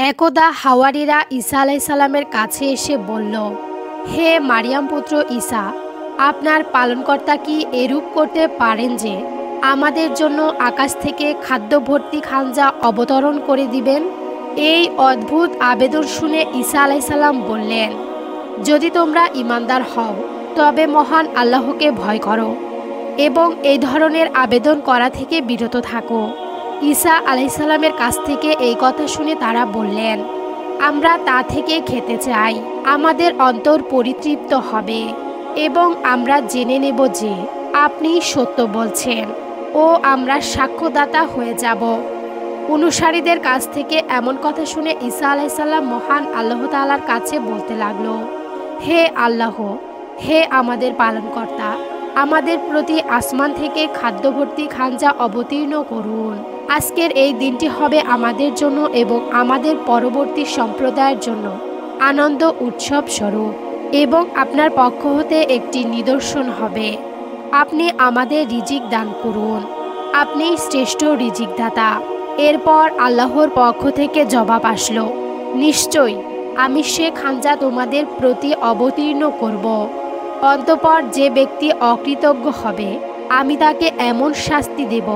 একদা হাওয়ারীরা ঈসা আলাইহিস সালামের কাছে এসে বলল, হে মারিয়াম পুত্র ঈসা, আপনার পালনকর্তা কি এরূপ করতে পারেন যে আমাদের জন্য আকাশ থেকে খাদ্য ভর্তি খাঞ্জা অবতরণ করে দিবেন? এই অদ্ভুত আবেদন শুনে ঈসা আলাইহিস সালাম বললেন, যদি তোমরা ঈমানদার হও তবে মহান আল্লাহকে ভয় করো এবং এই ধরনের আবেদন করা থেকে বিরত থাকো। ঈসা আলাইহিস সালামের কাছ থেকে এই কথা শুনে তারা বললেন, আমরা তা থেকে খেতে চাই, আমাদের অন্তর পরিতৃপ্ত হবে এবং আমরা জেনে নেব যে আপনি সত্য বলছেন ও আমরা সাক্ষ্যদাতা হয়ে যাব। অনুসারীদের কাছ থেকে এমন কথা শুনে ঈসা আলাইহিস সালাম মহান আল্লাহ তাআলার কাছে বলতে লাগলো, হে আল্লাহ, হে আমাদের পালনকর্তা, আমাদের প্রতি আসমান থেকে খাদ্যভর্তি খাঞ্জা অবতীর্ণ করুন। আজকের এই দিনটি হবে আমাদের জন্য এবং আমাদের পরবর্তী সম্প্রদায়ের জন্য আনন্দ উৎসব স্বরূপ এবং আপনার পক্ষ হতে একটি নিদর্শন হবে। আপনি আমাদের রিজিক দান করুন, আপনি শ্রেষ্ঠ রিজিকদাতা। এরপর আল্লাহর পক্ষ থেকে জবাব আসলো, নিশ্চয়ই আমি সে খাঞ্জা তোমাদের প্রতি অবতীর্ণ করব। অতঃপর যে ব্যক্তি অকৃতজ্ঞ হবে আমি তাকে এমন শাস্তি দেব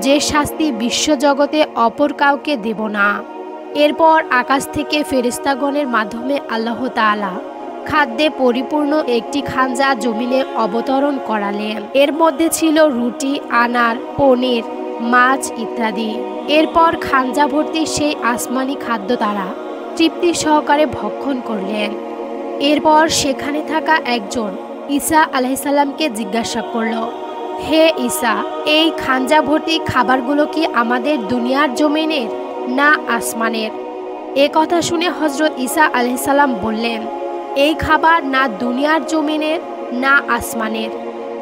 যে শাস্তি বিশ্বজগতে অপর কাউকে দেব না। এরপর আকাশ থেকে ফেরেশতাগণের মাধ্যমে আল্লাহ তাআলা খাদ্যে পরিপূর্ণ একটি খাঞ্জা জমিনে অবতরণ করালেন। এর মধ্যে ছিল রুটি, আনার, পনির, মাছ ইত্যাদি। এরপর খাঞ্জা ভর্তি সেই আসমানি খাদ্য তারা তৃপ্তি সহকারে ভক্ষণ করলেন। এরপর সেখানে থাকা একজন ঈসা আলাইহিস সালামকে জিজ্ঞাসা করল, হে ঈসা, এই খাঞ্জা ভর্তি খাবারগুলো কি আমাদের দুনিয়ার জমিনের না আসমানের? এ কথা শুনে হযরত ঈসা আলাইহিস সালাম বললেন, এই খাবার না দুনিয়ার জমিনের না আসমানের,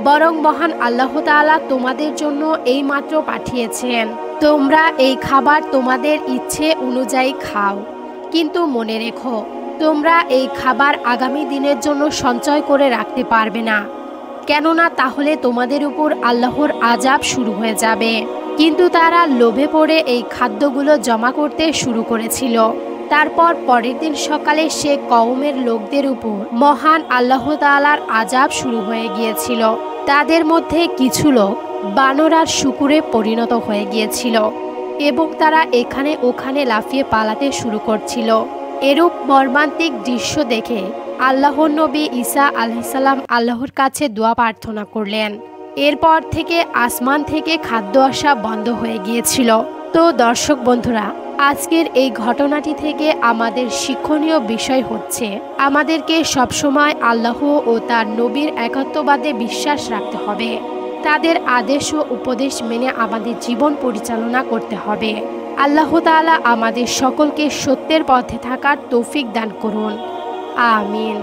বরং মহান আল্লাহ তাআলা তোমাদের জন্য এইমাত্র পাঠিয়েছেন। তোমরা এই খাবার তোমাদের ইচ্ছে অনুযায়ী খাও, কিন্তু মনে রেখো তোমরা এই খাবার আগামী দিনের জন্য সঞ্চয় করে রাখতে পারবে না, কেননা তাহলে তোমাদের উপর আল্লাহর আযাব শুরু হয়ে যাবে। কিন্তু তারা লোভে পড়ে এই খাদ্যগুলো জমা করতে শুরু করেছিল। তারপর পরের দিন সকালে সে কওমের লোকদের উপর মহান আল্লাহ তাআলার আযাব শুরু হয়ে গিয়েছিল। তাদের মধ্যে কিছু লোক বানর আর শূকরে পরিণত হয়ে গিয়েছিল এবং তারা এখানে ওখানে লাফিয়ে পালাতে শুরু করছিল। এরূপ মর্মান্তিক দৃশ্য দেখে আল্লাহর নবী ঈসা আলাইহিস সালাম আল্লাহর কাছে দোয়া প্রার্থনা করলেন। এরপর থেকে আসমান থেকে খাদ্য আসা বন্ধ হয়ে গিয়েছিল। তো দর্শক বন্ধুরা, আজকের এই ঘটনাটি থেকে আমাদের শিক্ষণীয় বিষয় হচ্ছে আমাদেরকে সবসময় আল্লাহ ও তার নবীর একত্ববাদে বিশ্বাস রাখতে হবে। তাদের আদেশ ও উপদেশ মেনে আমাদের জীবন পরিচালনা করতে হবে। আল্লাহ তাআলা আমাদের সকলকে সত্যের পথে থাকার তৌফিক দান করুন। আমিন।